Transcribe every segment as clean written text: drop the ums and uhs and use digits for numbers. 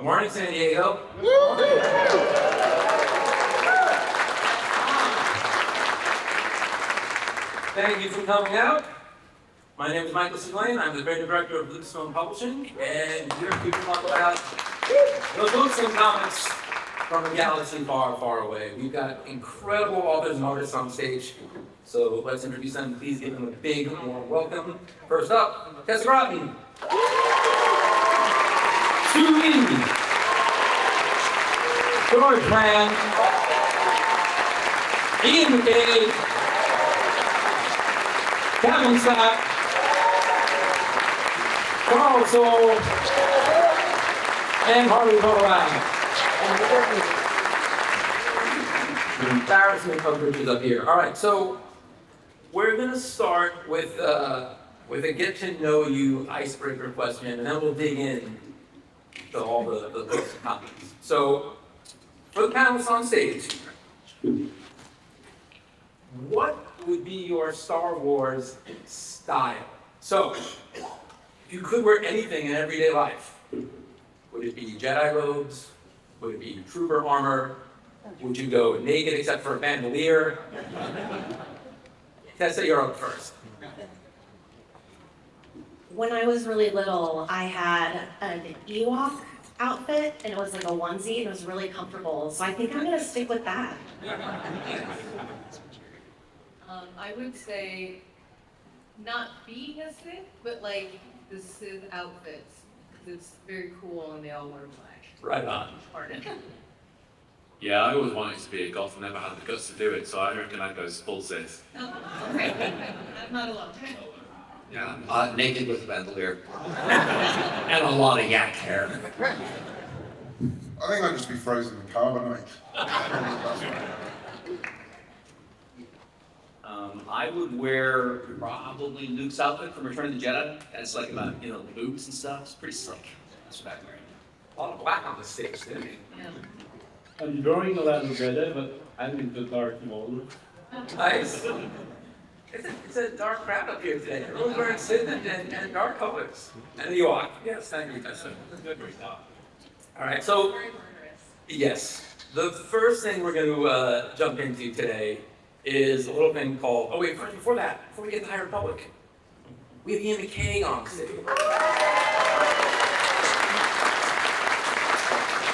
morning, San Diego. Thank you for coming out. My name is Michael Soule. I'm the creative director of Blu-Stone Publishing, and here to talk about those books and comics from a galaxy far, far away. We've got incredible authors and artists on stage, so let's introduce them. Please give them a big warm welcome. First up, Tessa Groton. Soule. George Mann. Ian McCaig. Kevin Sapp. Carl Soule. And Harvey Boba. The embarrassment coverage is up here. All right, so we're going to start with a get to know you icebreaker question, and then we'll dig in to all the books and comics. So, for the panelists on stage, what would be your Star Wars style? So, if you could wear anything in everyday life, would it be Jedi robes? Would it be trooper armor? Would you go naked except for a bandolier? Tessa, you're up first. When I was really little, I had an Ewok outfit, and it was like a onesie, and it was really comfortable. So I think I'm gonna stick with that. I would say not being a Sith, but like the Sith outfits. It's very cool, and they all wear black. Right on. Pardon. Yeah, I always wanted to be a goth and never had the guts to do it, so I reckon I'd go full Sith. Okay, I'm not alone. Yeah, naked with a bandolier. And a lot of yak hair. I think I'd just be frozen in carbonite. I would wear probably Luke's outfit from Return of the Jedi. And it's like about, the boobs and stuff. It's pretty slick. That's what I'm wearing. A lot of black on the stage, didn't he? Yeah. I'm drawing a lot of Jedi, but I'm in the dark mode. Nice. It's a dark crowd up here today. Everyone's wearing Sith and dark colors. And the Ewok. Yes, thank you, Tessa. That's good. All right, so, Very murderous. yes. The first thing we're going to jump into today is a little thing called, oh wait, first, before we get to the High Republic, we have Ian McCaig on stage.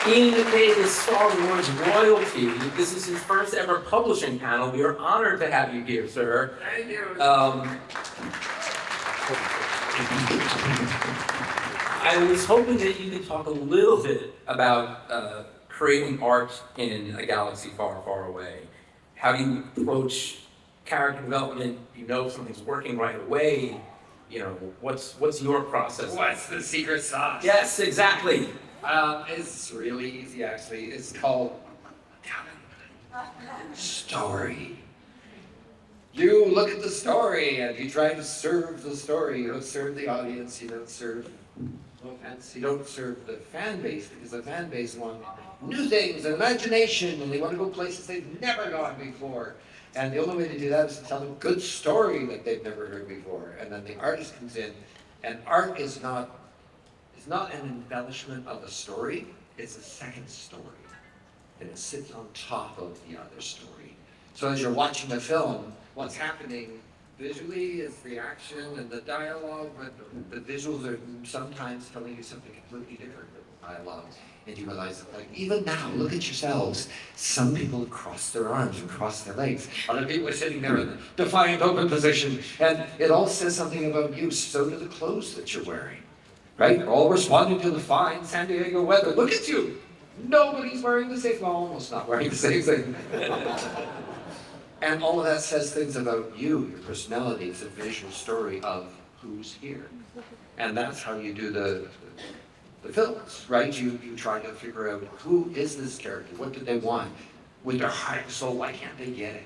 Ian McCaig is Star Wars royalty. This is his first ever publishing panel. We are honored to have you here, sir. Thank you. I was hoping that you could talk a little bit about creating art in a galaxy far, far away. How do you approach character development? You know something's working right away. What's your process? What's the secret sauce? Yes, exactly. It's really easy, actually. It's called story. You look at the story and you try to serve the story. You don't serve the audience. You don't serve You don't serve the fan base, because the fan base want new things and imagination, and they want to go places they've never gone before. And the only way to do that is to tell them a good story that they've never heard before. And then the artist comes in, and art is not an embellishment of a story, it's a second story. And it sits on top of the other story. So as you're watching the film, what's happening visually is the action and the dialogue, but the visuals are sometimes telling you something completely different than the dialogue. And you realize that, like, even now, look at yourselves. Some people have crossed their arms and crossed their legs. Other people are sitting there in a defiant open position. And it all says something about you. So do the clothes that you're wearing. Right? You're all responding to the fine San Diego weather. Look at you. Nobody's wearing the same, well, almost not wearing the same thing. And all of that says things about you, your personality. It's a visual story of who's here. And that's how you do the films, right? You try to figure out, who is this character? What do they want? With their heart and soul, why can't they get it?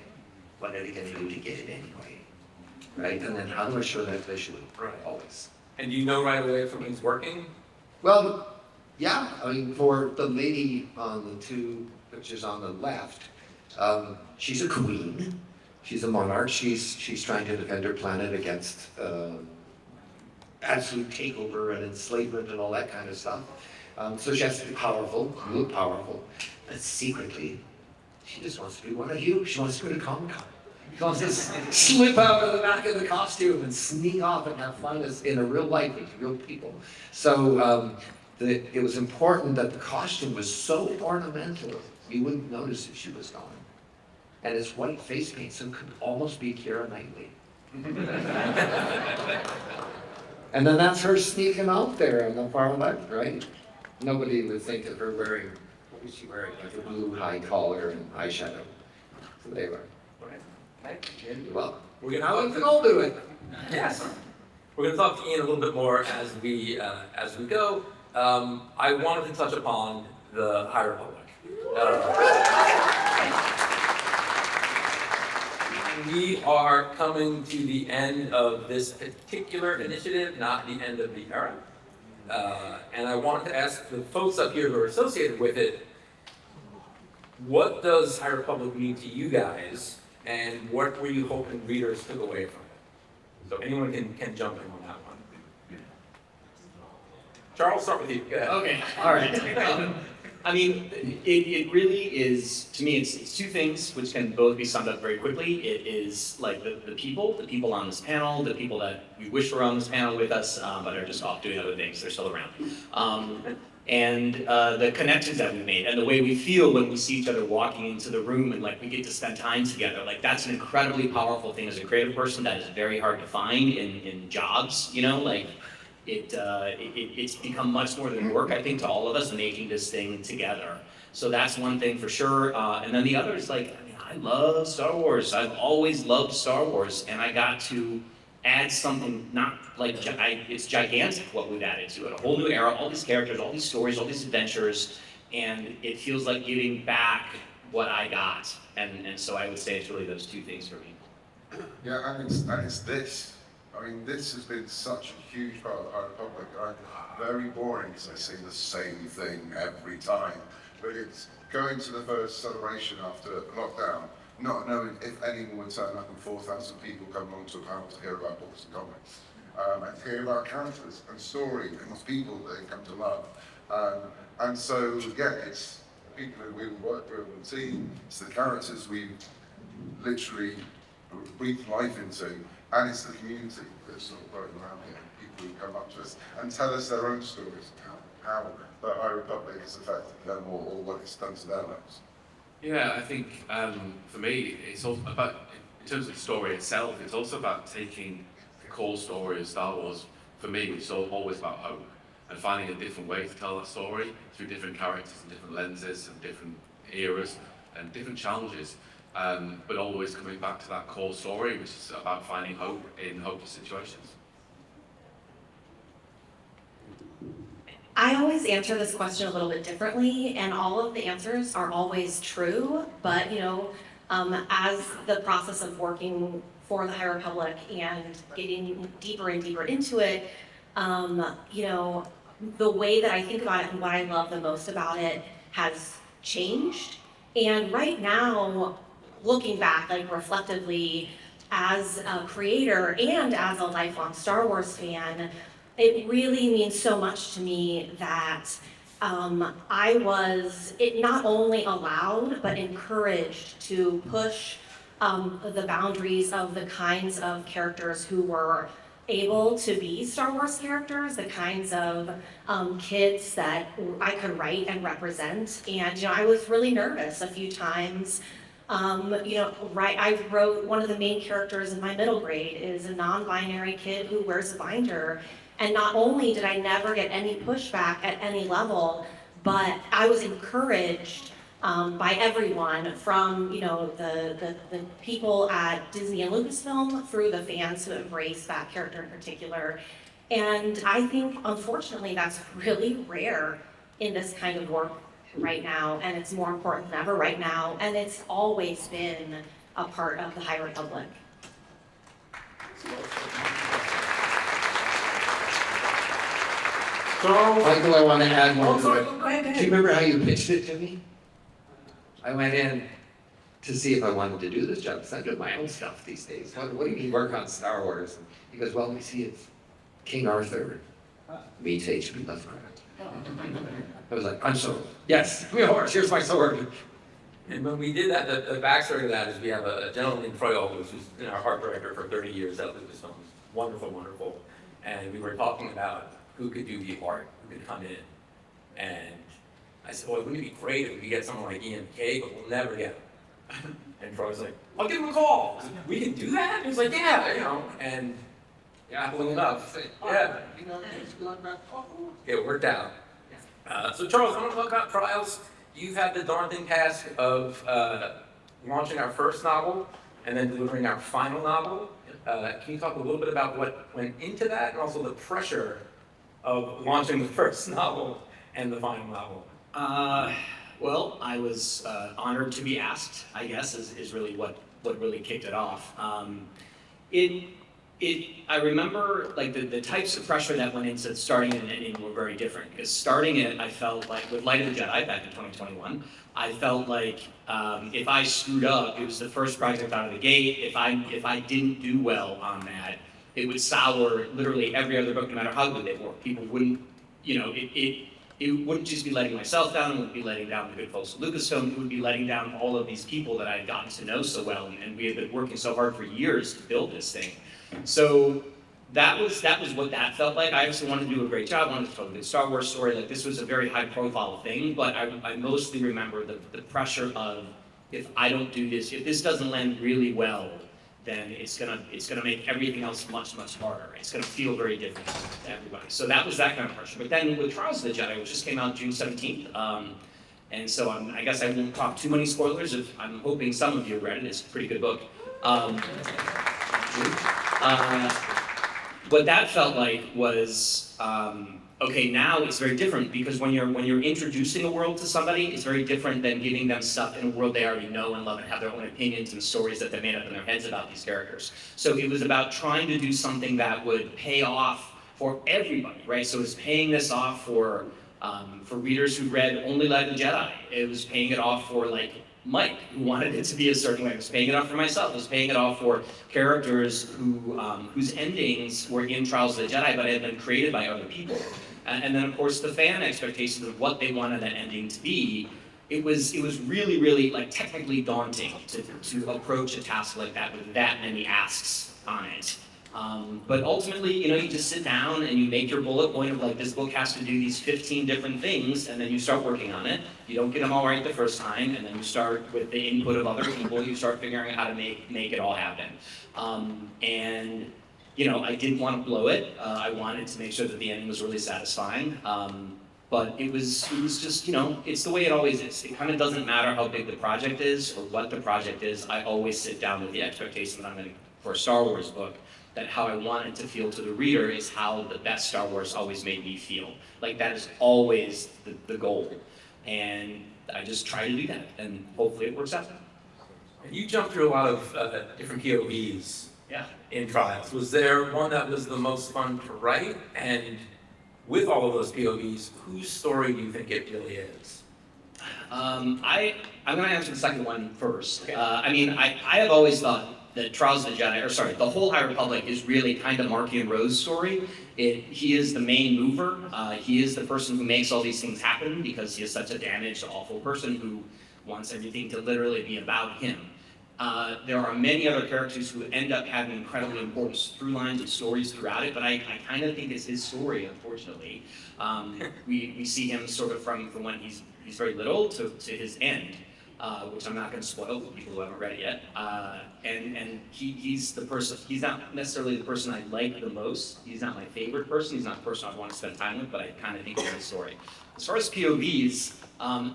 What are they going to do to get it anyway? Right? And then how do I show that visually? Right. Always. And you know right away if something's working? Well, yeah. I mean, for the lady on the two pictures on the left, she's a queen. She's a monarch. She's trying to defend her planet against absolute takeover and enslavement and all that kind of stuff. So she has to be powerful, look powerful, but secretly, she just wants to be one of you. She wants to go to Comic-Con. She wants to slip out of the back of the costume and sneak off and have fun as in a real life with real people. So it was important that the costume was so ornamental, you wouldn't notice if she was gone. And it's white face paint, so it could almost be Keira Knightley. And then that's her sneaking out there on the far left, right? Nobody would think of her wearing, what was she wearing? Like a blue high collar and eyeshadow. So they were. Well, how we can all do it. Yes. We're going to talk to Ian a little bit more as we go. I wanted to touch upon the High Republic. We are coming to the end of this particular initiative, not the end of the era. And I wanted to ask the folks up here who are associated with it, what does High Republic mean to you guys, and what were you hoping readers took away from it? So anyone can jump in on that one. Charles, start with you. Go ahead. Okay, all right. I mean, it really is, to me, it's two things which can both be summed up very quickly. It is like the people on this panel, the people that we wish were on this panel with us, but are just off doing other things. They're still around. And the connections that we made and the way we feel when we see each other walking into the room and like we get to spend time together. Like that's an incredibly powerful thing as a creative person that is very hard to find in jobs, you know, like it's become much more than work, I think, to all of us making this thing together. So that's one thing for sure. And then the other is like, I mean, I love Star Wars. I've always loved Star Wars, and I got to add something not like, it's gigantic what we've added to it. A whole new era, all these characters, all these stories, all these adventures, and it feels like giving back what I got. And so I would say it's really those two things for me. Yeah, and it's this. I mean, this has been such a huge part of the High Republic. Very boring because I say the same thing every time. But it's going to the first celebration after lockdown, not knowing if anyone would turn up and 4,000 people come along to a panel to hear about books and comics. And to hear about characters and story and people that they come to love. And so, yeah, it's the people who we work with on the team, it's the characters we literally breathe life into, and it's the community that's sort of growing around here, people who come up to us and tell us their own stories of how the High Republic has affected them or what it's done to their lives. Yeah, I think for me, it's all about, in terms of the story itself, it's also about taking the core story of Star Wars. For me, it's always about hope and finding a different way to tell that story through different characters and different lenses and different eras and different challenges. But always coming back to that core story, which is about finding hope in hopeless situations. I always answer this question a little bit differently, and all of the answers are always true, but you know, as the process of working for the High Republic and getting deeper and deeper into it, you know, the way that I think about it and what I love the most about it has changed. And right now, looking back, like reflectively, as a creator and as a lifelong Star Wars fan, it really means so much to me that it not only allowed, but encouraged to push the boundaries of the kinds of characters who were able to be Star Wars characters, the kinds of kids that I could write and represent. And, you know, I was really nervous a few times. You know, I wrote one of the main characters in my middle grade is a non-binary kid who wears a binder. And not only did I never get any pushback at any level, but I was encouraged by everyone from, you know, the people at Disney and Lucasfilm through the fans who embraced that character in particular. And I think, unfortunately, that's really rare in this kind of work right now, and it's more important than ever right now, and it's always been a part of the High Republic. Michael, I want to add one to it. Go ahead. Do you remember how you pitched it to me? I went in to see if I wanted to do this job, because I'm doing my own stuff these days. What do you mean work on Star Wars? And he goes, well, we see it's King Arthur meets H.P. Lovecraft. I was like, I'm sold. Yes, give me a horse, here's my sword. And when we did that, the backstory to that is we have a gentleman named Froyo, who's been our art director for 30 years at Lucasfilm. Wonderful, wonderful. And we were talking about who could do the art, who could come in. And I said, well, wouldn't it be great if we could get someone like Ian McCaig, but we'll never get him. And Froyo's like, I'll give him a call. I said, we can do that? And he was like, yeah, you know. And happily enough, yeah, it worked out. So Charles, I want to talk about Trials. You've had the daunting task of launching our first novel and then delivering our final novel. Can you talk a little bit about what went into that and also the pressure of launching the first novel and the final novel? Well, I was honored to be asked, I guess, is really what really kicked it off. I remember like the types of pressure that went into starting and ending were very different. Because starting it, I felt like with Light of the Jedi back in 2021, I felt like if I screwed up, it was the first project out of the gate. If I didn't do well on that, it would sour literally every other book, no matter how good they were. People wouldn't, you know, it wouldn't just be letting myself down, it wouldn't be letting down the good folks at Lucasfilm, it would be letting down all of these people that I had gotten to know so well, and we had been working so hard for years to build this thing. So that was what that felt like. I obviously wanted to do a great job, wanted to tell a good Star Wars story, like this was a very high profile thing, but I mostly remember the pressure of, if I don't do this, if this doesn't land really well, then it's gonna make everything else much harder. It's gonna feel very different to everybody. So that was that kind of pressure. But then with Trials of the Jedi, which just came out June 17th, and so I guess I won't talk too many spoilers. I'm hoping some of you read it. It's a pretty good book. What that felt like was, okay, now it's very different because when you're introducing a world to somebody, it's very different than giving them stuff in a world they already know and love and have their own opinions and stories that they made up in their heads about these characters. So it was about trying to do something that would pay off for everybody, right? So it was paying this off for readers who read only Light of the Jedi. It was paying it off for like Mike, who wanted it to be a certain way. I was paying it off for myself. I was paying it off for characters whose endings were in Trials of the Jedi, but had been created by other people. And then, of course, the fan expectations of what they wanted that ending to be. It was really like technically daunting to approach a task like that with that many asks on it. But ultimately, you know, you just sit down and you make your bullet point of like, this book has to do these 15 different things, and then you start working on it. You don't get them all right the first time, and then you start with the input of other people, you start figuring out how to make it all happen. And, you know, I didn't want to blow it. I wanted to make sure that the ending was really satisfying. But it was just, you know, it's the way it always is. It kind of doesn't matter how big the project is or what the project is. I always sit down with the expectation that I'm going to, for a Star Wars book, that how I want it to feel to the reader is how the best Star Wars always made me feel. Like that is always the goal. And I just try to do that, and hopefully it works out. And you jumped through a lot of different POVs in Trials. Was there one that was the most fun to write? And with all of those POVs, whose story do you think it really is? I'm going to answer the second one first. Okay. I mean, I have always thought that Trials of the Jedi, the whole High Republic is really kind of Marky and Rose's story. He is the main mover. He is the person who makes all these things happen because he is such a damaged, awful person who wants everything to literally be about him. There are many other characters who end up having incredibly important through lines and stories throughout it, but I kind of think it's his story, unfortunately. We see him sort of from when he's very little to his end. Which I'm not going to spoil for people who haven't read it yet. And he's the person, he's not necessarily the person I like the most. He's not my favorite person. He's not the person I want to spend time with, but I kind of think it's his story. As far as POVs,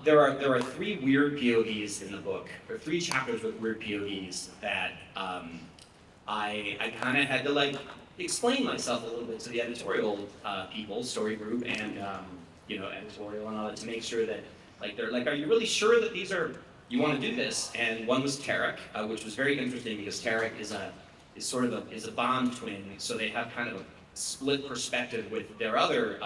there are 3 weird POVs in the book. There are 3 chapters with weird POVs that I kind of had to like explain myself a little bit to the editorial people, story group, and editorial and all that to make sure that like they're like, are you really sure that these are? You want to do this? And one was Tarek, which was very interesting because Tarek is a Bond twin, so they have kind of a split perspective with their other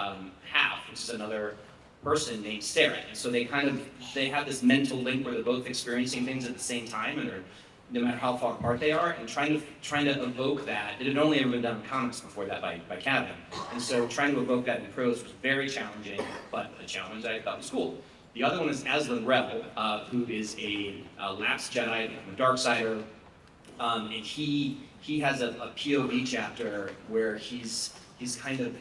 half, which is another person named Sarah. And so they have this mental link where they're both experiencing things at the same time, and no matter how far apart they are, and trying to evoke that. It had only ever been done in comics before that by Kevin, and so trying to evoke that in prose was very challenging, but a challenge I thought was cool. The other one is Aslan Rebel, who is a lapsed Jedi, a Darksider, and he has a POV chapter where he's kind of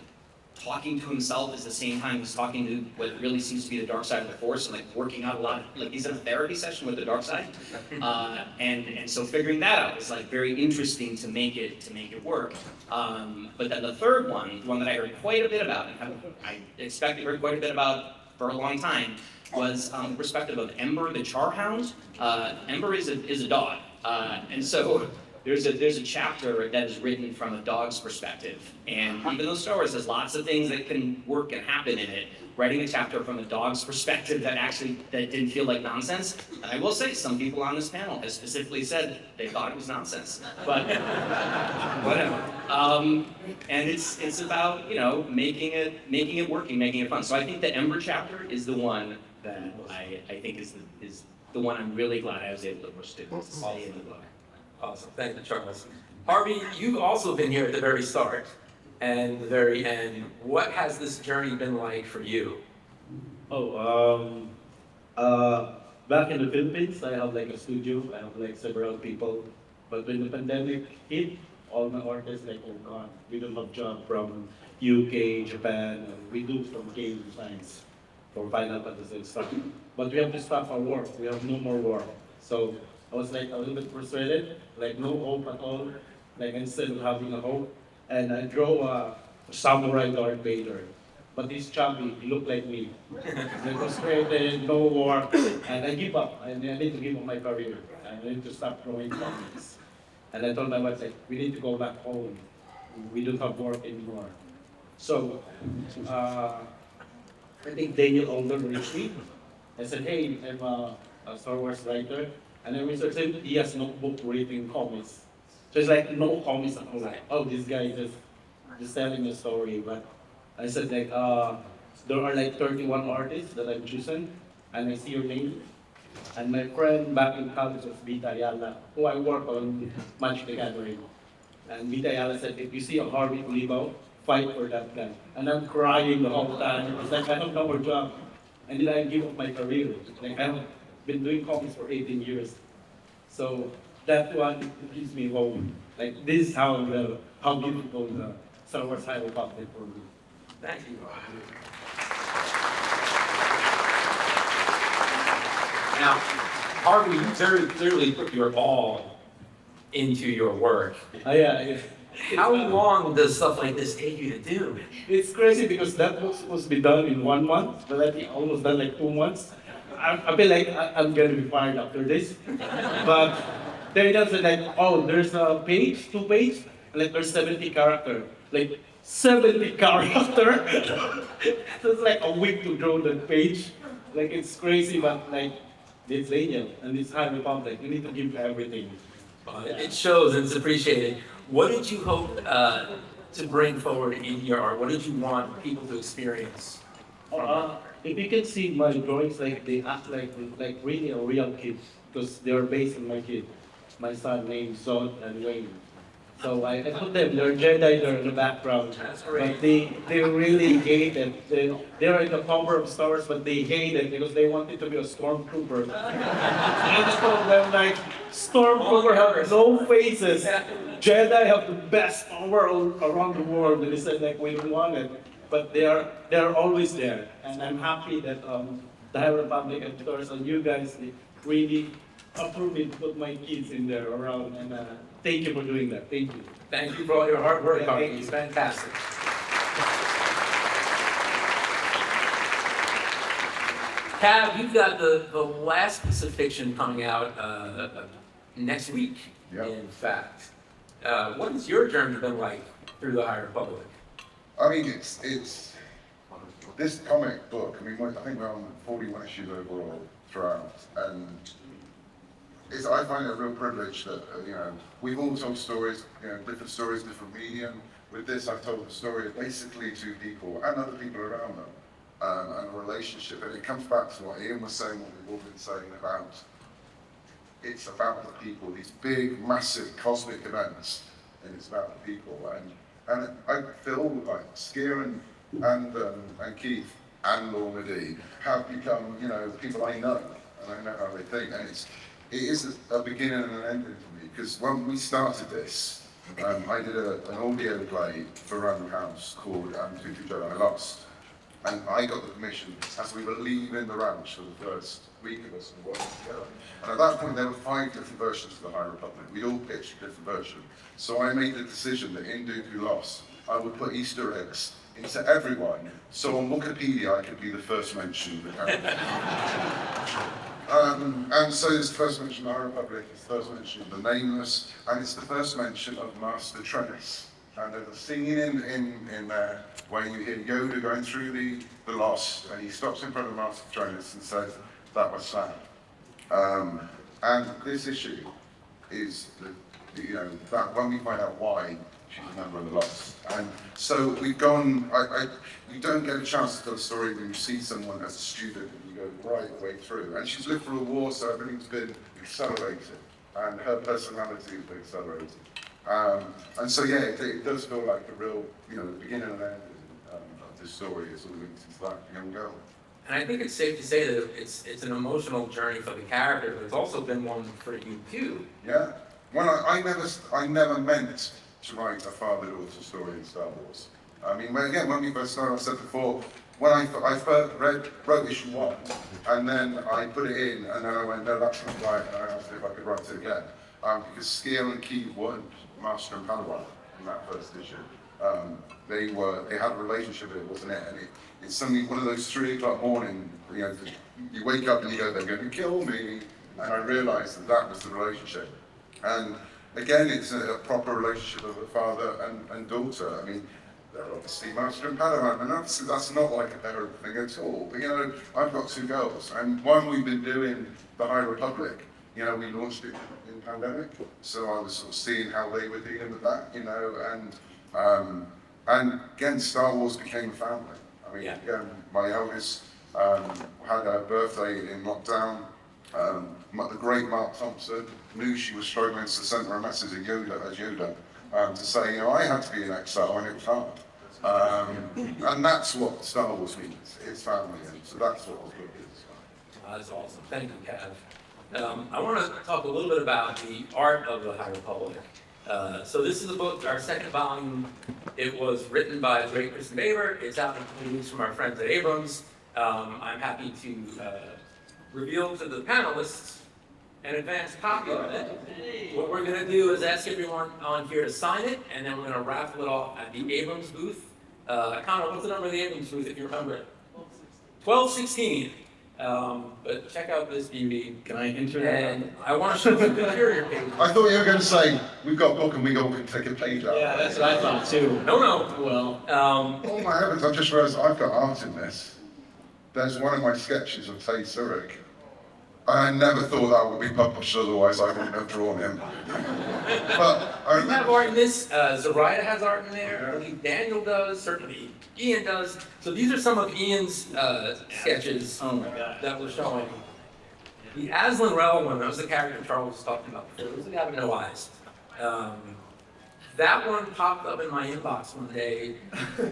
talking to himself at the same time he's talking to what really seems to be the dark side of the Force, and like working out a lot. Like he's in a therapy session with the dark side, and so figuring that out is like very interesting to make it work. But then the third one, the one that I heard quite a bit about, and I expect to hear quite a bit about for a long time, was the perspective of Ember, the Charhound. Ember is a dog, and so. There's a chapter that is written from a dog's perspective, and even though Star Wars has lots of things that can work and happen in it, writing a chapter from a dog's perspective that didn't feel like nonsense. And I will say, some people on this panel have specifically said they thought it was nonsense, but whatever. And it's about making it working, making it fun. So I think the Ember chapter is the one that I think is the one I'm really glad I was able to push to say in the book. Awesome, thank you, Charles. Harvey, you've also been here at the very start and the very end. What has this journey been like for you? Back in the Philippines, I have like a studio. I have like several people. But when the pandemic hit, all my artists like, oh God, we don't have job from UK, Japan. We do some game designs for Final Fantasy and stuff. But we have to stop our work. We have no more work. So I was like a little bit frustrated, like no hope at all, like instead of having a hope. And I drew a samurai Darth Vader, but he's chubby, he looked like me. Like frustrated, no work, and I give up. I need to give up my career. I need to stop drawing comics. And I told my wife, like, we need to go back home. We don't have work anymore. So, I think Daniel Older reached me. I said, hey, I'm a Star Wars writer. And I researched him, he has no book reading comics. So it's like no comics at all. Like, oh, this guy just telling a story. But I said like, there are like 31 artists that I've chosen, and I see your name. And my friend back in college was Vita Ayala, who I work on Magic the Gathering. And Vita Ayala said, if you see a Harvey Olivo, fight for that guy. And I'm crying the whole time. It's like, I have no more job. And then I give up my career. Like, I have been doing comics for 18 years. So that one gives me hope. Like, this is how beautiful the Star Wars High Republic for me. Thank you. Now, Harvey, you very clearly put your all into your work. Yeah. How long does stuff like this take you to do? It's crazy because that was supposed to be done in 1 month, but I think almost done like 2 months. I feel like I'm gonna be fired after this. But they just said like, oh, there's a page, 2 pages, like there's 70 character. Like 70 character. So it's like a week to draw that page. Like it's crazy, but like it's Angel and it's High Republic. You need to give everything. It shows and it's appreciated. What did you hope to bring forward in your art? What did you want people to experience? If you can see my drawings, like they act like really a real kid, because they are based on my kid, my son named Zod and Wayne. So I put them, they're Jedi, they're in the background. That's great. But they really hate it. They're in the cover of Star Wars, but they hate it because they wanted to be a stormtrooper. And I just told them like, stormtrooper have no faces. Jedi have the best power around the world. And they said like, we don't want it. But they're always there. And I'm happy that the High Republic and Star Wars and you guys really approved me to put my kids in there around. And thank you for doing that. Thank you. Thank you for all your hard work, Yeah, Harvey. thank It's you. fantastic. Cav, you've got the last piece of fiction coming out next week, Yep. in fact. What has your journey been like through the High Republic? I mean, it's this comic book. I mean, I think we're on 41 issues overall throughout, and I find it a real privilege that we've all told stories, different stories, different medium. With this, I've told the story of basically 2 people and other people around them, and a relationship. And it comes back to what Ian was saying, what we've all been saying about it's about the people, these big, massive cosmic events, and it's about the people. And I feel like Skier and Keith and Lorna D have become, you know, people I know, and I know how they think, and it is a beginning and an ending for me, because when we started this, I did an audio play for Random House called Jedi I Lost. And I got the permission as we were leaving the ranch for the first week of us working together. And at that point, there were 5 different versions of the High Republic. We'd all pitched a different version. So I made the decision that in Dooku Lost, I would put Easter eggs into everyone. So on Wikipedia, I could be the first mention of the character. And so it's the first mention of the High Republic, it's the first mention of the Nameless, and it's the first mention of Master Trennis. And there's a scene in there where you hear Yoda going through the Lost, and he stops in front of Master Trennis and says, "That was sad." And this issue is, that when we find out why she's a member of the Lost. And so we've gone, you don't get a chance to tell a story when you see someone as a student and you go right the way through. And she's lived through a war, so everything's been accelerated, and her personality has been accelerated. And so, yeah, it does feel like the real, the beginning and end of this story is all linked to that young girl. And I think it's safe to say that it's an emotional journey for the character, but it's also been one for you too. Yeah. Well, I never meant to write a father-daughter story in Star Wars. I mean, when we first started, I said before, when I first wrote issue 1, and then I put it in, and then I went, no, that's not right, and I asked if I could write it again. Because Skier and Keith weren't Master and Padawan in that first issue. They had a relationship, it wasn't it? And it's suddenly one of those 3 o'clock morning, you wake up and you go, they're going to kill me. And I realized that was the relationship. And again, it's a proper relationship of a father and daughter. I mean, they're obviously Master and Padawan, and obviously that's not like a parent thing at all. But I've got 2 girls, and when we've been doing the High Republic, we launched it in pandemic, so I was sort of seeing how they were dealing with that, and again, Star Wars became a family. I mean, again, my eldest had her birthday in lockdown. The great Mark Thompson knew she was struggling to send her a message as Yoda, to say, I had to be in exile and it was hard. And that's what Star Wars means, it's family, and so that's what the book is. That's awesome, thank you, Kev. I want to talk a little bit about the art of the High Republic. So this is a book, our second volume. It was written by the great Kristen Baber. It's out in release from our friends at Abrams. I'm happy to reveal to the panelists an advanced copy of it. What we're going to do is ask everyone on here to sign it, and then we're going to raffle it off at the Abrams booth. Connor, what's the number of the Abrams booth, if you remember it? 1216. But check out this beauty. Can I enter that? And I want to show you the interior page. I thought you were going to say, we've got a book and we all can take a page out. Yeah, that's what I thought too. No. Well, Oh my heavens, I just realized I've got art in this. There's one of my sketches of Tay Surik. I never thought that would be published, otherwise I wouldn't have drawn him. But I We have art in this. Zoraida has art in there. I believe Daniel does. Certainly Ian does. So these are some of Ian's sketches oh my God. that we're showing. The Aslan Rel one, that was the character Charles was talking about before. It was the guy with no eyes. That one popped up in my inbox one day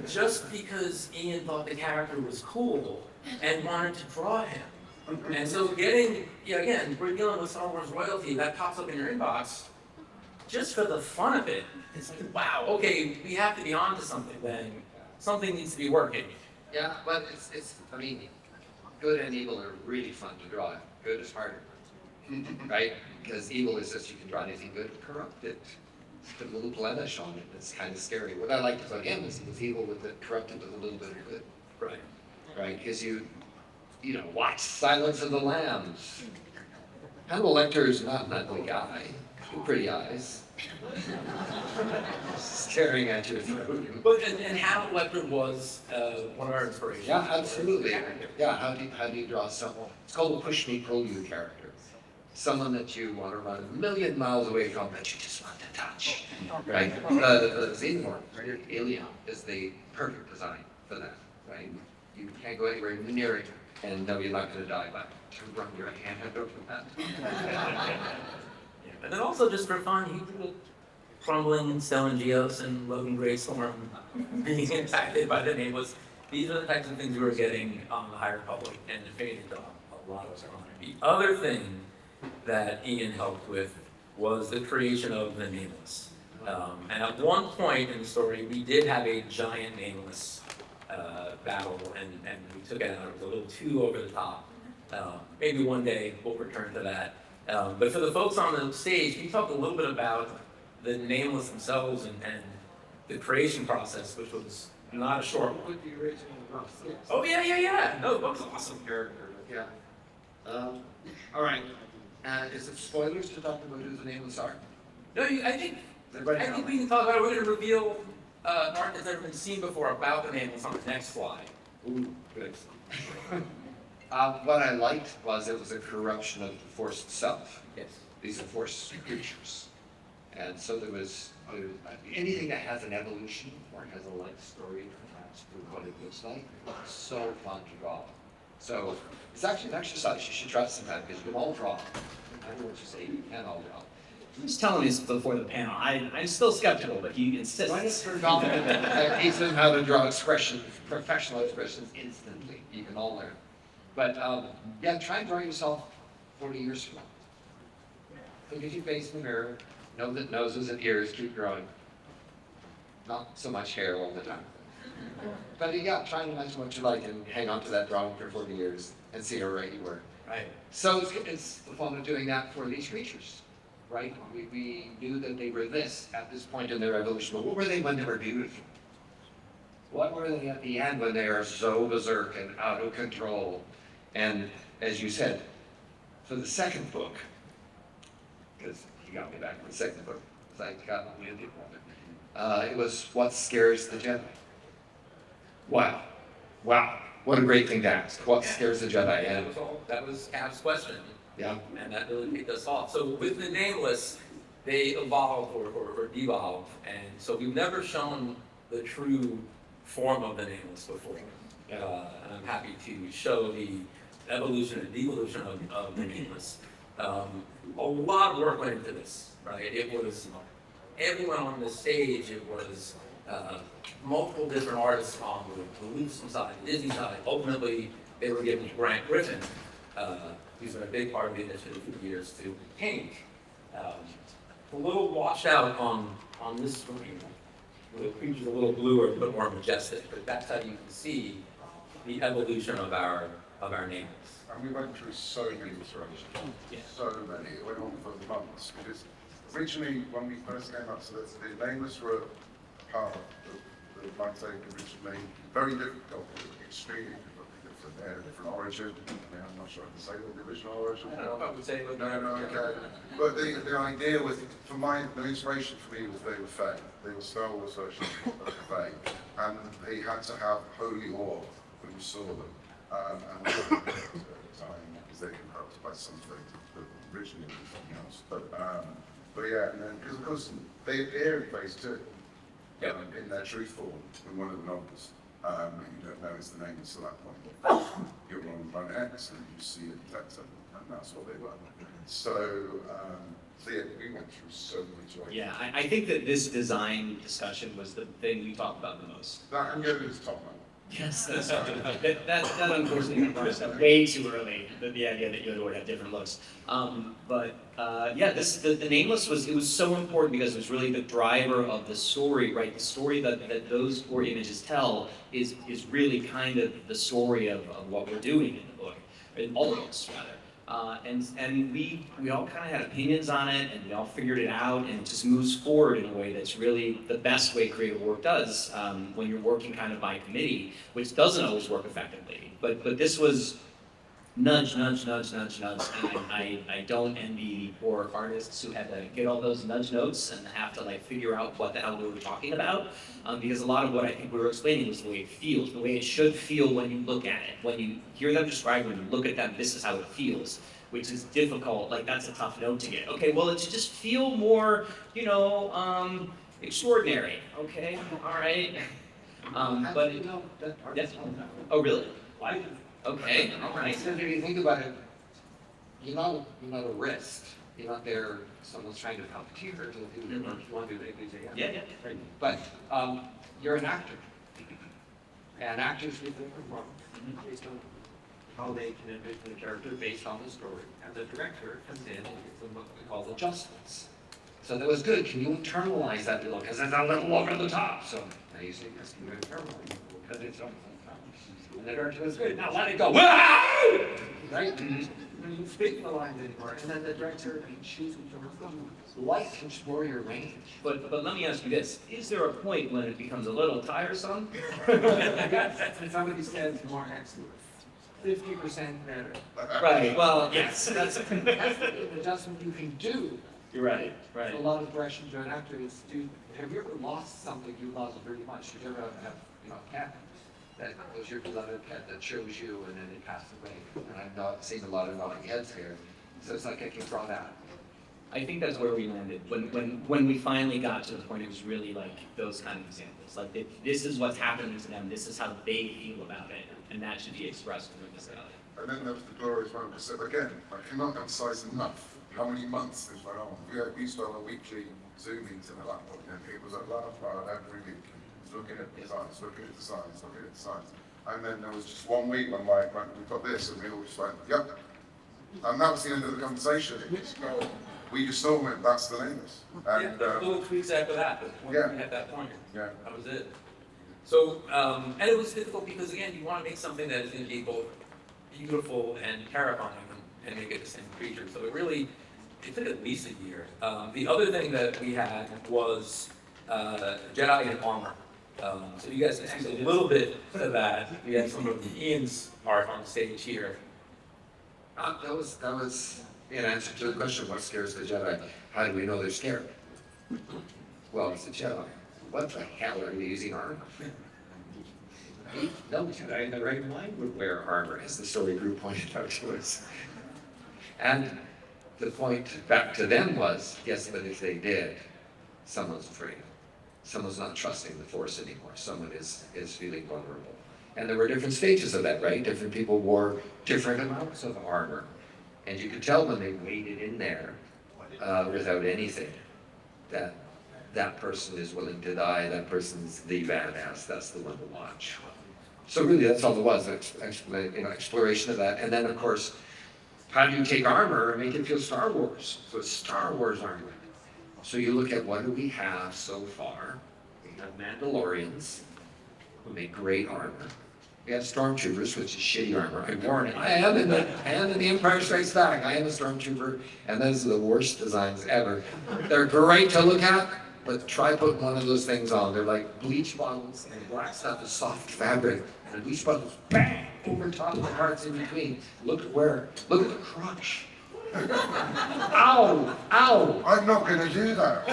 just because Ian thought the character was cool and wanted to draw him. And so again, we're dealing with Star Wars royalty, that pops up in your inbox just for the fun of it. It's like, wow, okay, we have to be on to something then. Something needs to be working. Yeah, but I mean, good and evil are really fun to draw. Good is harder, right? Because evil is just, you can draw anything good, corrupt it. Put a little blemish on it, it's kind of scary. What I liked about him is he was evil with it, corrupted with a little bit of good. Right. Right, because you watch Silence of the Lambs. Hannibal Lecter is not an ugly guy, with pretty eyes. Staring at your throat. But and Hannibal Lecter was one of our inspirations. Yeah, absolutely. Yeah, how do you draw someone? It's called a push me, pull you character. Someone that you want to run a million miles away from, that you just want to touch. Right? The Xenomorph, right? Alien is the perfect design for that. Right? You can't go anywhere near it. And no, you're not going to die by run your hand over that. And then also just for fun, he did Crumbling, Stellan Geos, and Logan Greystorm being impacted by the Nameless. These are the types of things we were getting on the High Republic, and it faded off a lot of time. The other thing that Ian helped with was the creation of the Nameless. And at one point in the story, we did have a giant Nameless battle, and we took it out. It was a little too over the top. Maybe one day we'll return to that. But for the folks on the stage, can you talk a little bit about the Nameless themselves and the creation process, which was not a short one? With the original process. Oh, yeah. No, that was awesome. Character, yeah. All right. Is it spoilers to talk about who the Nameless are? No, I think Everybody know? we can talk about it. We're going to reveal an art that's never been seen before about the Nameless on the next slide. Ooh, good. What I liked was it was a corruption of the Force itself. Yes. These are Force creatures. And so there was anything that has an evolution or has a life story attached to what it looks like, it's so fun to draw. So it's actually an exercise you should try sometime because you can all draw. I know what you say, you can all draw. He was telling me this before the panel. I'm still skeptical, but he Join us insists. for Dominic that teaches them how to draw expressions, professional expressions instantly. You can all learn. But yeah, try and draw yourself 40 years from now. Look at your face in the mirror. Know that noses and ears keep growing. Not so much hair all the time. But yeah, try and imagine what you like and hang on to that drawing for 40 years and see how right you were. Right. So it's the fun of doing that for these creatures, right? We knew that they were this at this point in their evolution, but what were they when they were beautiful? What were they at the end when they are so berserk and out of control? And as you said, for the second book, because you got me back for the second book, because I got on with it, it was what scares the Jedi. Wow, what a great thing to ask. What scares the Jedi? And And that was Cap's question. yeah. And that really kicked us off. So with the Nameless, they evolved or devolved, and so we've never shown the true form of the Nameless before. And I'm happy to show the evolution and devolution of the Nameless. A lot of work went into this, right? It was everyone on the stage. It was multiple different artists on the Lucasfilm side, the Disney side. Ultimately, they were given to Grant Griffin. He's been a big part of the initiative for years to paint. A little washed out on this screen. The creature's a little bluer, a bit more majestic, but that's how you can see the evolution of our Nameless. And we went through so many iterations, so many. It went on for months because originally when we first came up, so the Nameless were part of the McCaig originally. Very difficult, extremely difficult. They had a different origin. I'm not sure I can say the original origin. I don't know if I would say, but No, okay. But the idea was, the inspiration for me was they were Fae. They were Star Wars versions of Fae. And they had to have holy awe when you saw them. And at the time, because they were corrupted by something that originally was something else. But yeah, and then, because of course, they appear in Phase 2, in their true form, in one of the novels. You don't know it's the name until that point. You're on Planet X and you see a detector, and that's what they were. So yeah, we went through so many choices. Yeah, I think that this design discussion was the thing we talked about the most. That and Yoda's top man. Yes, that's right. That unfortunately comes way too early, the idea that Yoda would have different looks. Yeah, the Nameless was so important because it was really the driver of the story, right? The story that those 4 images tell is really kind of the story of what we're doing in the book, in all the books rather. And we all kind of had opinions on it, and we all figured it out, and it just moves forward in a way that's really the best way creative work does when you're working kind of by committee, which doesn't always work effectively. But this was nudge, nudge, nudge, nudge, nudge, and I don't envy the poor artists who had to get all those nudge notes and have to like figure out what the hell we were talking about, because a lot of what I think we were explaining was the way it feels, the way it should feel when you look at it. When you hear them described, when you look at them, this is how it feels, which is difficult. Like that's a tough note to get. Okay, well, it should just feel more, extraordinary. Okay, all right. But that part yes. is all that. Oh, really? Okay, all right. So if you think about it, you're not a wrist. You're not there, someone's trying to puppeteer to do whatever you want to do. Yeah. Right. But you're an actor. And actors do the performance based on how they can envision the character based on the story. And the director comes in and gives them what we call adjustments. So that was good. Can you internalize that a little? Because it's a little over the top. So now you say, yes, can you internalize it? Because it's over the top. And the director was good. Now let it go. Right? You speak the lines anymore. And then the director can choose life can explore your range. But let me ask you this: is there a point when it becomes a little tiresome? And somebody says more excellent. 50% better. Right. Well, yes, that's That's the adjustment you can do. you're right. So a lot of directions to an actor is to, have you ever lost something you love very much? Did you ever have, a cat that was your beloved pet that chose you and then it passed away? And I've not seen a lot of nodding heads here, so it's like I can draw that. I think that's where we landed. When we finally got to the point, it was really like those kind of examples. Like this is what's happening to them. This is how they feel about it, and that should be expressed through the style. And then there was the glorious moment. So again, I cannot emphasize enough how many months this went on. We used to have a weekly Zoom meeting at that point, and it was a laugh part every week. Looking at the designs, looking at the designs, looking at the designs. And then there was just 1 week when like, right, we've got this, and we all just went, yep. And that was the end of the conversation. We just all went, that's the Nameless. And Little tweaks after that, but when yeah. we hit that point, Yeah. that was it. So, and it was difficult because again, you want to make something that is going to be both beautiful and terrifying and make it the same creature. So it took at least a year. The other thing that we had was Jedi in armor. So you guys can see a little bit of that. We had some of Ian's art on stage here. That was in answer to the question, what scares the Jedi? How do we know they're scared? Well, it's the Jedi. What the hell are they using armor? No Jedi in the right mind would wear armor, as the story group pointed out to us. And the point back to them was, yes, but if they did, someone's afraid. Someone's not trusting the Force anymore. Someone is feeling vulnerable. And there were different stages of that, right? Different people wore different amounts of armor. And you could tell when they waded in there without anything, that person is willing to die, that person's the badass, that's the one to watch. So really that's all it was, exploration of that. And then of course, how do you take armor and make it feel Star Wars? So it's Star Wars armor. So you look at what do we have so far? We have Mandalorians, who make great armor. We have Stormtroopers, which is shitty armor. I warn it. I am in the Empire Strikes Back. I am a Stormtrooper, and those are the worst designs ever. They're great to look at, but try putting one of those things on. They're like bleach bottles, and black stuff is soft fabric. And bleach bottles, bang, over top of the parts in between. Look at the crotch. Ow! Ow! I'm not going to do that.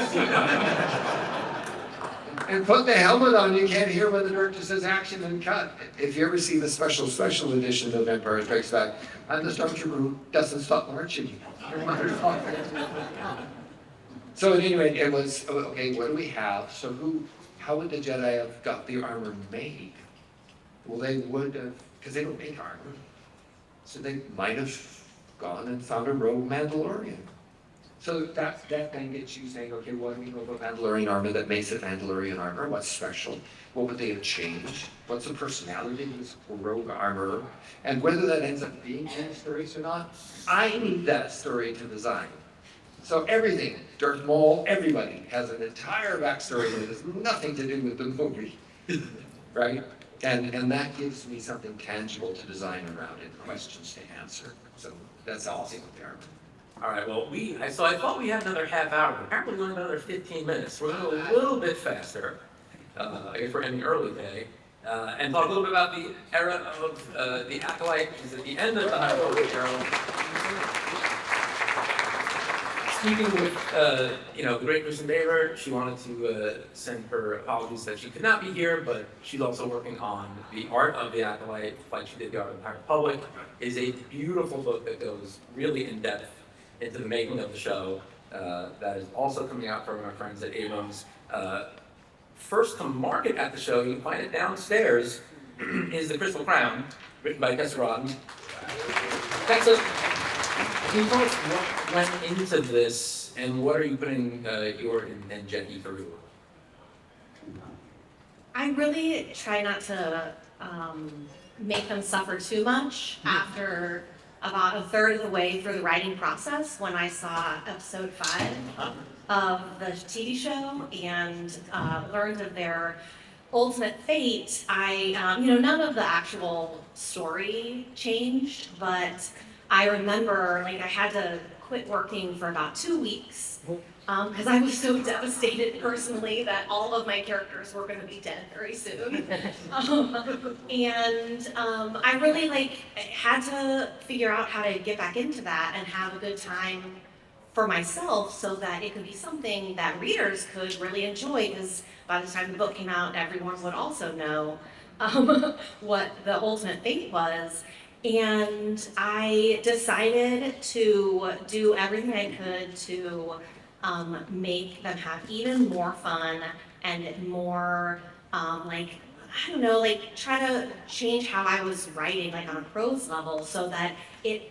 And put the helmet on, you can't hear when the director says action and cut. If you ever see the special edition of Empire Strikes Back, I'm the Stormtrooper who doesn't stop marching. So anyway, it was, okay, what do we have? So how would the Jedi have got the armor made? Well, they would have, because they don't make armor. So they might have gone and found a rogue Mandalorian. So that then gets you saying, okay, what do we know about Mandalorian armor that makes it Mandalorian armor? What's special? What would they have changed? What's the personality of this rogue armorer? And whether that ends up being in the stories or not, I need that story to design. So everything, Darth Maul, everybody has an entire backstory that has nothing to do with the movie, right? And that gives me something tangible to design around and questions to answer. So that's all I think with the armor. All right, well, so I thought we had another half hour, but apparently we're going another 15 minutes. We're going to go a little bit faster, I guess we're ending early day, and talk a little bit about the era of the Acolyte, which is at the end of the High Republic era. Speaking with, the great Kristen Baylor, she wanted to send her apologies that she could not be here, but she's also working on the art of the Acolyte, like she did the art of the High Republic. Is a beautiful book that goes really in depth into the making of the show. That is also coming out from our friends at Abrams. First to market at the show, you can find it downstairs, is the Crystal Crown, written by Tessa Rodden. Tessa, can you tell us what went into this, and what are you putting Jordan and Jackie through? I really try not to make them suffer too much after about a third of the way through the writing process when I saw episode 5 of the TV show and learned of their ultimate fate. None of the actual story changed, but I remember I had to quit working for about 2 weeks because I was so devastated personally that all of my characters were going to be dead very soon. I really had to figure out how to get back into that and have a good time for myself so that it could be something that readers could really enjoy, because by the time the book came out, everyone would also know what the ultimate fate was. And I decided to do everything I could to make them have even more fun and more, try to change how I was writing, on a prose level, so that it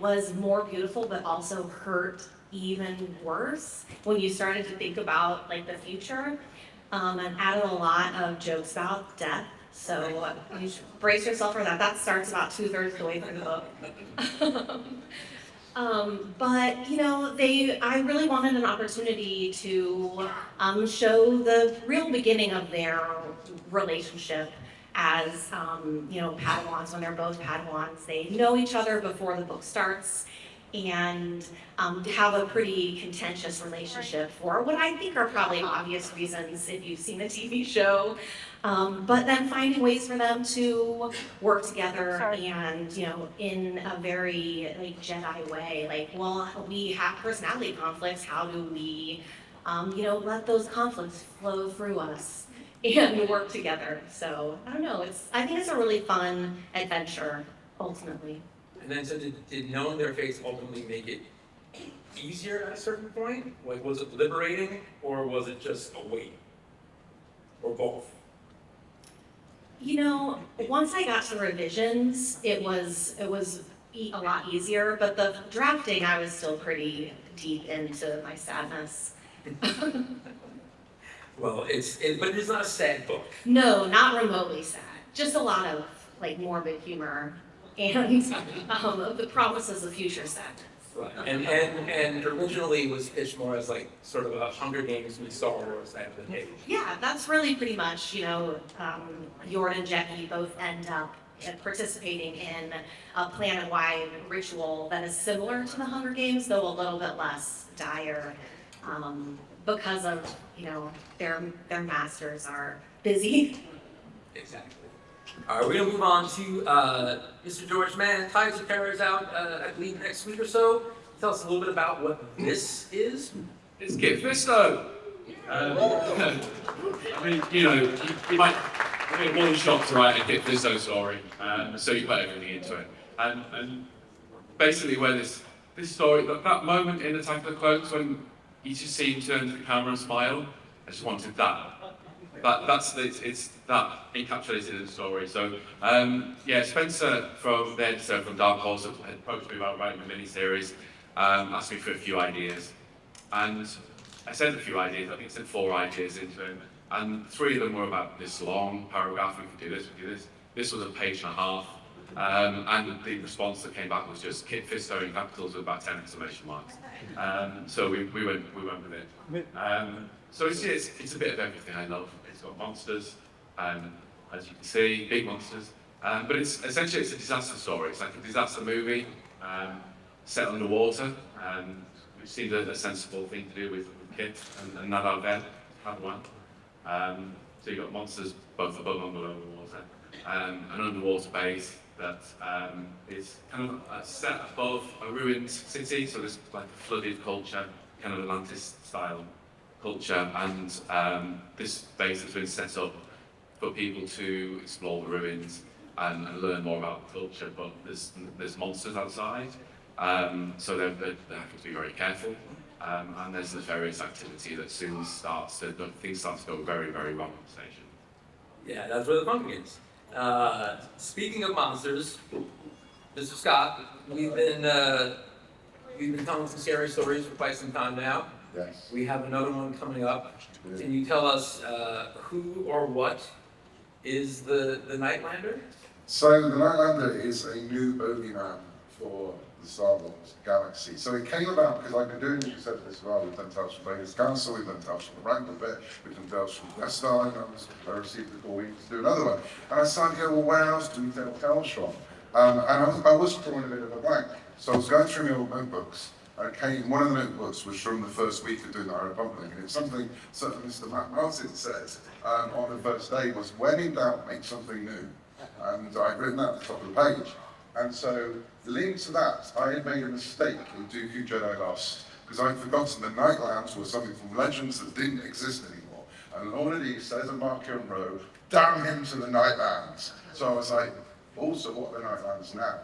was more beautiful, but also hurt even worse when you started to think about the future. And added a lot of jokes about death. So you should brace yourself for that. That starts about 2/3 of the way through the book. I really wanted an opportunity to show the real beginning of their relationship as, Padawans. When they're both Padawans, they know each other before the book starts, and have a pretty contentious relationship for what I think are probably obvious reasons if you've seen the TV show. But then finding ways for them to work together and, in a very Jedi way. We have personality conflicts. How do we, let those conflicts flow through us and work together? So I don't know. I think it's a really fun adventure ultimately. And then, so did knowing their fates ultimately make it easier at a certain point? Was it liberating, or was it just a weight? Or both? Once I got to revisions, it was a lot easier, but the drafting, I was still pretty deep into my sadness. Well, but it's not a sad book. No, not remotely sad. Just a lot of morbid humor and the promises of future sadness. Right. And originally it was pitched more as sort of a Hunger Games with Star Wars type of thing. Yeah, that's really pretty much, Jordan and Jackie both end up participating in a planet-wide ritual that is similar to the Hunger Games, though a little bit less dire, because of, their masters are busy. Exactly. All right, we're gonna move on to Mr. George Mann. Tides of Terror is out, I believe, next week or so. Tell us a little bit about what this is. It's Kit Fisto. You might be one shot to write a Kit Fisto story, so you put everything into it. And basically, where this story, that moment in Attack of the Clones when you just see him turn to the camera and smile, I just wanted that. It's that encapsulated in the story. So Spencer from Dark Horse had approached me about writing a mini-series, asked me for a few ideas, and I sent a few ideas. I think I sent 4 ideas into him, and 3 of them were about this long paragraph. We could do this, we could do this. This was a page and a half, and the response that came back was just Kit Fisto in capitals with about 10 exclamation marks. So we went with it. So it's a bit of everything I love. It's got monsters, as you can see, big monsters. But it's essentially a disaster story. It's like a disaster movie set underwater, which seemed a sensible thing to do with Kit and Nadar Ven, Padawan. So you've got monsters both above and below the water. An underwater base that is kind of set above a ruined city, so there's like a flooded culture, kind of Atlantis-style culture, and this base has been set up for people to explore the ruins and learn more about the culture, but there's monsters outside, so they have to be very careful, and there's nefarious activity that soon things start to go very, very wrong on the station. Yeah, that's where the fun begins. Speaking of monsters, Mr. Scott, we've been telling some scary stories for quite some time now. Yes. We have another one coming up. Can you tell us who or what is the Nightlander? So the Nightlander is a new boogeyman for the Star Wars galaxy. So it came about because I've been doing, you said this as well, we've done Tales from Vader's Council, we've done Tales from the Wrangler bit, we've done Tales from Death Star, and I received the call we to do another one. And I started to go, well, where else do we tell tales from? And I was drawing a bit of a blank. So I was going through my old notebooks, and one of the notebooks was from the first week of doing the High Republic, and it's something Mr. Matt Martin said on the first day was, when in doubt, make something new. And I'd written that at the top of the page. And so, linked to that, I had made a mistake in Dooku Jedi Lost, because I'd forgotten the Nightlands were something from Legends that didn't exist anymore. And Lord E says of Mark Rowe, damn him to the Nightlands. So I was like, also what are the Nightlands now?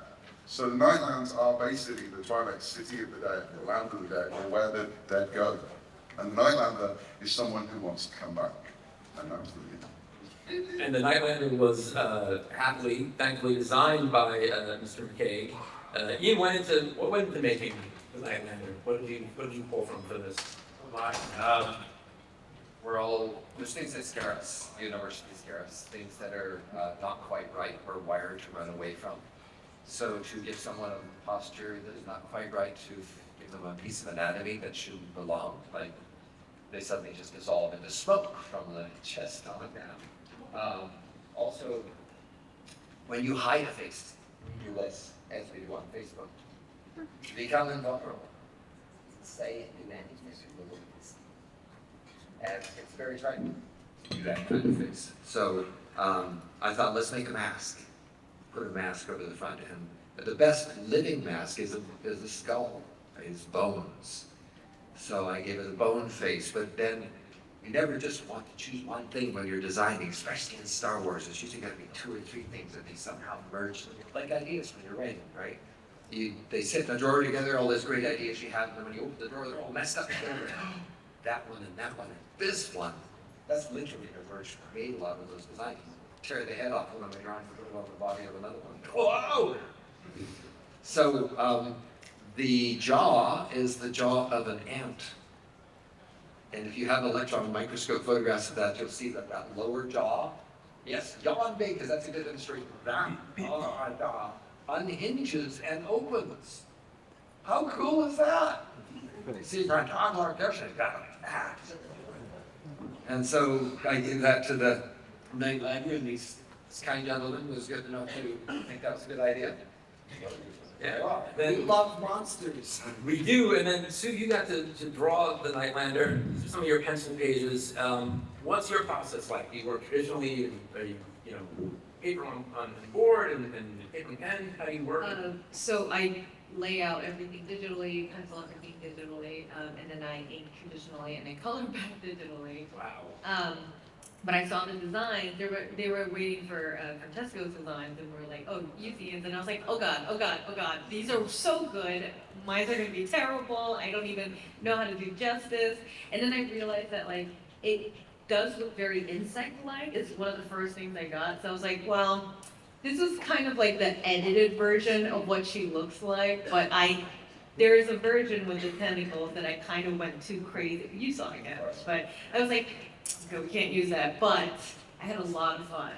So the Nightlands are basically the Twilight City of the dead, the land of the dead, or where the dead go. And the Nightlander is someone who wants to come back. And that's the reason. And the Nightlander was happily, thankfully designed by Mr. McCaig. Ian, what went into making the Nightlander? What did you pull from for this? There's things that scare us, university scare us, things that are not quite right, we're wired to run away from. So to give someone a posture that is not quite right, to give them a piece of anatomy that shouldn't belong, like they suddenly just dissolve into smoke from the chest on down. Also, when you hide a face, you do this, as we do on Facebook, you become invulnerable. Say it, do anything, and it's very frightening to do that kind of face. So I thought, let's make a mask. Put a mask over the front end. But the best living mask is a skull, is bones. So I gave it a bone face, but then you never just want to choose one thing when you're designing, especially in Star Wars. It's usually got to be 2 or 3 things that they somehow merge, like ideas when you're writing, right? They sit in a drawer together, all those great ideas you have, and then when you open the drawer, they're all messed up together. That one and that one and this one. That's literally the version I made a lot of those designs. Tear the head off one of my drawings and put it on the body of another one. Whoa! So the jaw is the jaw of an ant. And if you have electron microscope photographs of that, you'll see that lower jaw, yes, yawn big, because that's a good illustration. That jaw unhinges and opens. How cool is that? You see, my dog like this, and got that. And so I gave that to the Nightlander, and this kind gentleman was good enough to think that was a good idea. Yeah. We love monsters. We do, and then Sue, you got to draw the Nightlander, some of your pencil pages. What's your process like? Do you work traditionally, are you paper on board and paper and pen? How do you work? So I lay out everything digitally, pencil everything digitally, and then I ink traditionally and I color back digitally. Wow. But I saw the designs, they were waiting for Francesco's designs, and we were like, oh, use these, and I was like, oh god, these are so good, mine are gonna be terrible, I don't even know how to do justice. And then I realized that like, it does look very insect-like, it's one of the first things I got, so I was like, well, this is kind of like the edited version of what she looks like, but there is a version with the tentacles that I kind of went too crazy, you saw it, but I was like, okay, we can't use that, but I had a lot of fun.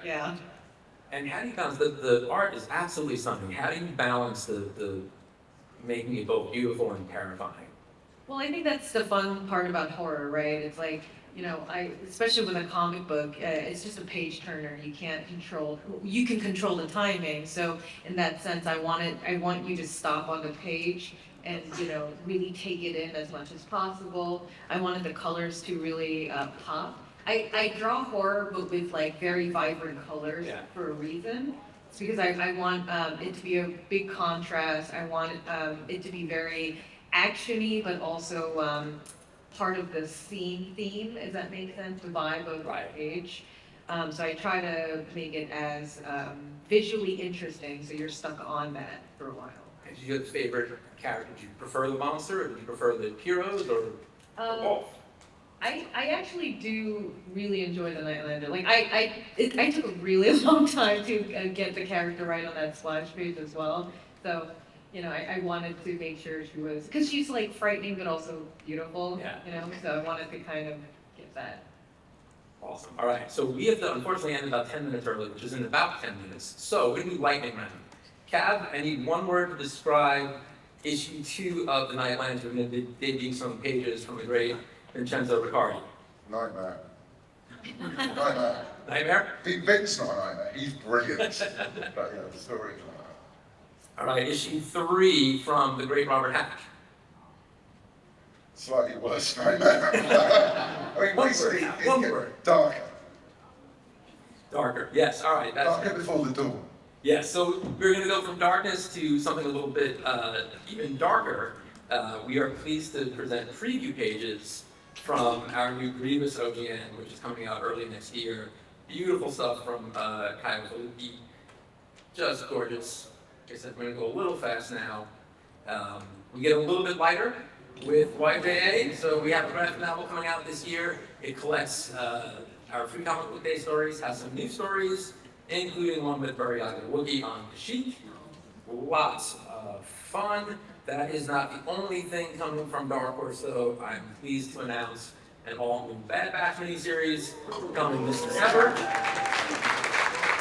Yeah. And how do you balance, the art is absolutely stunning. How do you balance the making it both beautiful and terrifying? Well, I think that's the fun part about horror, right? It's like, especially with a comic book, it's just a page turner. You can control the timing. So in that sense, I want you to stop on the page and really take it in as much as possible. I wanted the colors to really pop. I draw horror, but with like very vibrant colors for a reason. It's because I want it to be a big contrast. I want it to be very actiony, but also part of the scene theme, if that makes sense, the vibe of the page. So I try to make it as visually interesting, so you're stuck on that for a while. Did you have a favorite character? Did you prefer the monster, or did you prefer the heroes, or both? I actually do really enjoy the Nightlander. Like I took a really long time to get the character right on that splash page as well. So, you know, I wanted to make sure she was, because she's like frightening but also beautiful. Yeah. You know, so I wanted to kind of get that. Awesome. All right. So we have to unfortunately end about 10 minutes early, which is in about 10 minutes. So we're going to do lightning round. Cav, I need one word to describe issue 2 of the Nightlander. We're going to be digging some pages from the great Vincenzo Riccardi. Nightmare. Nightmare. Nightmare? Vic's not a nightmare. He's brilliant. But yeah, the story is nightmare. All right. Issue 3 from the great Robert Hack. Slightly worse nightmare. I mean, basically, One it's word. darker. Darker. Yes. All right. That's Darker before the dawn. yeah. So we're going to go from darkness to something a little bit even darker. We are pleased to present preview pages from our new Grievous OGN, which is coming out early next year. Beautiful stuff from Kylo Ren. Just gorgeous. Like I said, we're going to go a little fast now. We get a little bit lighter with YJA. So we have a graphic novel coming out this year. It collects our Free Comic Book Day stories, has some new stories, including one with Buri Yaga Wookiee on Kashyyyk. Lots of fun. That is not the only thing coming from Dark Horse, though. I'm pleased to announce an all-new Bad Batch miniseries coming this December.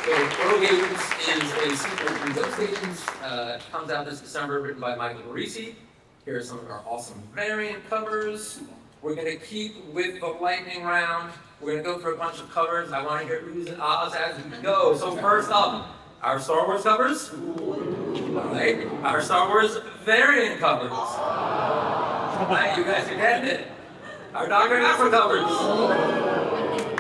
So, Rogue Agents is a sequel to Ghost Agents. Comes out this December, written by Michael Parisi. Here are some of our awesome variant covers. We're going to keep with the lightning round. We're going to go through a bunch of covers. I want to hear oohs and ahs as we go. So first up, our Star Wars covers. All right, our Star Wars variant covers. All right, you guys are getting it. Our Dr. Afro covers.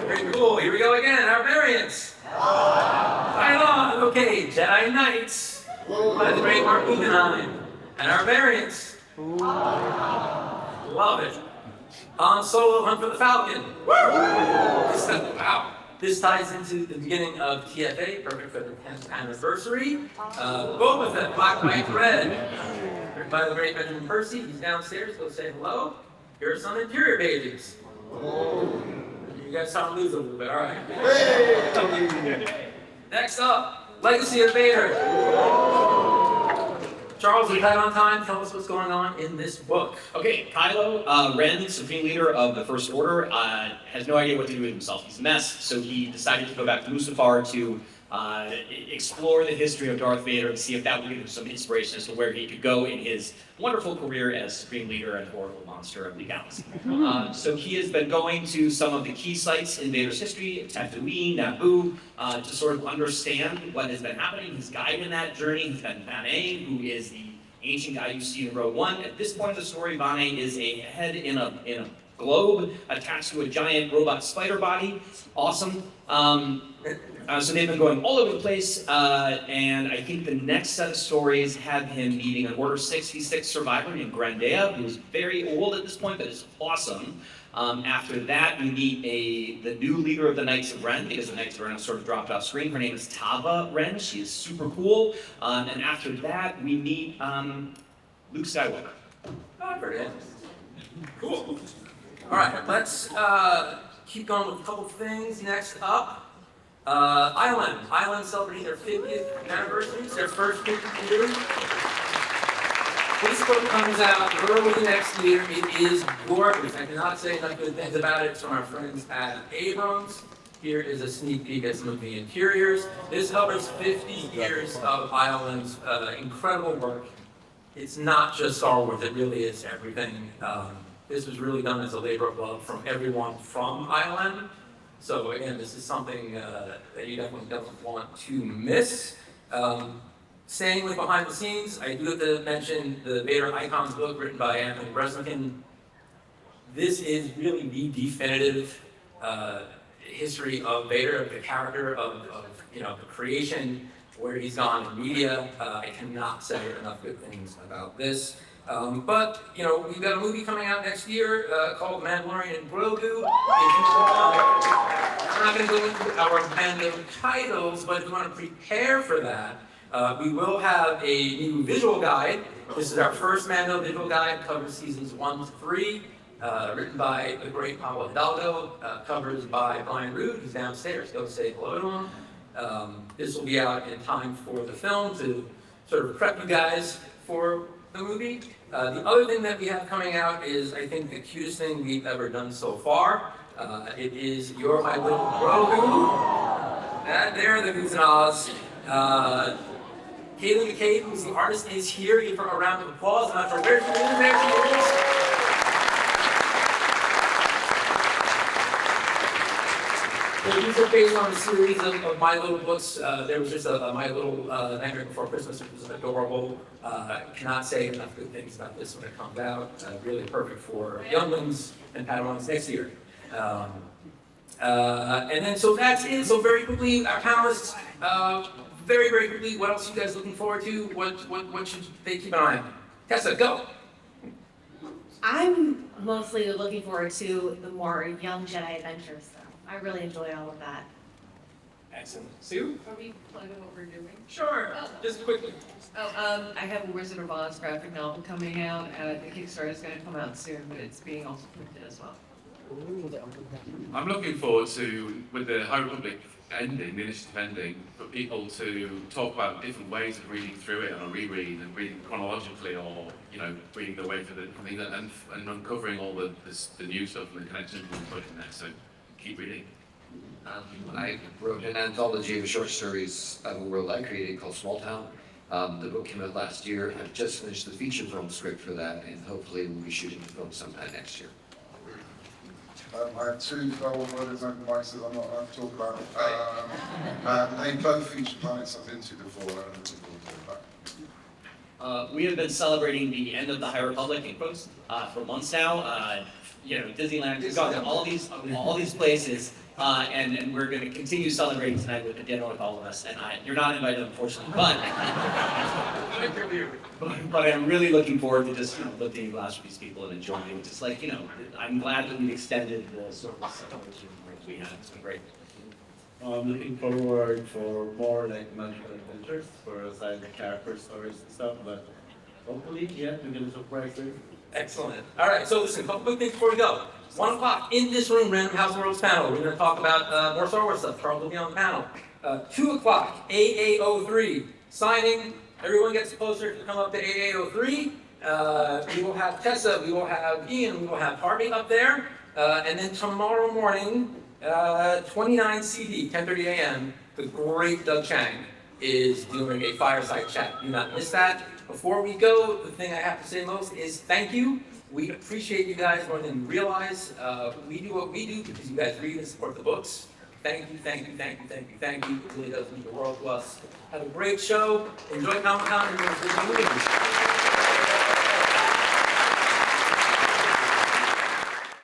Very cool. Here we go again. Our variants. Right on. Okay, Jedi Knights by the great Mark Guggenheim. And our variants. Love it. Han Solo, Hunt for the Falcon. Wow. This ties into the beginning of TFA, perfect for the 10th anniversary. Boba Fett, Black, White, Red. Written by the great Benjamin Percy. He's downstairs. Go say hello. Here are some interior pages. You guys sound lose a little bit. All right. Next up, Legacy of Vader. Charles, we tight on time. Tell us what's going on in this book. Okay, Kylo Ren, Supreme Leader of the First Order, has no idea what to do with himself. He's a mess, so he decided to go back to Mustafar to explore the history of Darth Vader and see if that would give him some inspiration as to where he could go in his wonderful career as Supreme Leader and horrible monster of the galaxy. So he has been going to some of the key sites in Vader's history, Tatooine, Naboo, to sort of understand what has been happening. His guide in that journey has been Vane, who is the ancient guy you see in Rogue One. At this point of the story, Vane is a head in a globe attached to a giant robot spider body. Awesome. So they've been going all over the place, and I think the next set of stories have him meeting an Order 66 survivor named Grandea, who's very old at this point, but is awesome. After that, we meet the new leader of the Knights of Ren, because the Knights of Ren have sort of dropped off screen. Her name is Tava Ren. She is super cool. And after that, we meet Luke Skywalker. Oh, very good. Cool. All right, let's keep going with a couple things. Next up, Island. Island celebrating their 50th anniversary. It's their first 50th year. This book comes out early next year. It is gorgeous. I cannot say enough good things about it. It's from our friends at Abrams. Here is a sneak peek at some of the interiors. This covers 50 years of Island's incredible work. It's not just Star Wars, it really is everything. This was really done as a labor of love from everyone from Island. So again, this is something that you definitely don't want to miss. Staying with behind the scenes, I do have to mention the Vader Icons book written by Anthony Bresnikan. This is really the definitive history of Vader, of the character, of the creation, where he's gone in media. I cannot say enough good things about this. But we've got a movie coming out next year called Mandalorian and Grogu. If you want, we're not going to go into our Mando titles, but if you want to prepare for that, we will have a new visual guide. This is our first Mando visual guide, covers seasons 1 to 3. written by the great Pablo Hidalgo, covers by Brian Rood, who's downstairs. Go say hello to him. This will be out in time for the film to sort of prep you guys for the movie. The other thing that we have coming out is, I think, the cutest thing we've ever done so far. It is You're My Little Grogu. That there, the Who's and Ahs. Kaylee McCaig, who's the artist, is here. Give her a round of applause. I'm not sure where she is. There she is. So these are based on a series of My Little books. There was just a My Little Nightmare Before Christmas, which was adorable. Cannot say enough good things about this when it comes out. Really perfect for younglings and Padawans next year. And then, so that's it. So very quickly, our panelists, very, very quickly, what else are you guys looking forward to? What should they keep an eye on? Tessa, go. I'm mostly looking forward to the more young Jedi adventures, though. I really enjoy all of that. Excellent. Sue? Are we plugging what we're doing? Sure. Just quickly. I have a Wizard of Oz graphic novel coming out. The Kickstarter is going to come out soon, but it's being also printed as well. I'm looking forward to, with the High Republic ending, the initiative ending, for people to talk about different ways of reading through it on a reread and reading chronologically, or reading the way through the thing, and uncovering all the new stuff and the connections we put in there. So keep reading. I wrote an anthology of short stories of a world I created called Small Town. The book came out last year. I've just finished the feature film script for that, and hopefully we'll be shooting the film sometime next year. I have two Star Wars brothers and devices I'm not allowed to talk about. They both feature planets I've been to before, and I'm looking forward to it. We have been celebrating the end of the High Republic in quotes for months now. Disneyland, we've gone to all these places, and we're going to continue celebrating tonight with the dinner with all of us. And you're not invited, unfortunately, but I'm really looking forward to just lifting a glass with these people and enjoying. Just I'm glad that we've extended the sort of celebration we had. It's been great. I'm looking forward for more magical adventures for aside the character stories and stuff, but hopefully, we're gonna surprise them. Excellent. All right, so listen, a couple quick things before we go. 1 o'clock, in this room, Random House of Worlds panel. We're going to talk about more Star Wars stuff. Charles will be on the panel. 2 o'clock, AA03, signing. Everyone gets a poster to come up to AA03. We will have Tessa, we will have Ian, we will have Harvey up there. And then tomorrow morning, 29 CD, 10:30 a.m., the great Doug Chang is doing a fireside chat. Do not miss that. Before we go, the thing I have to say most is thank you. We appreciate you guys more than you realize. We do what we do because you guys read and support the books. Thank you, thank you, thank you, thank you, thank you. It really does mean the world to us. Have a great show. Enjoy Comic-Con and enjoy the movies.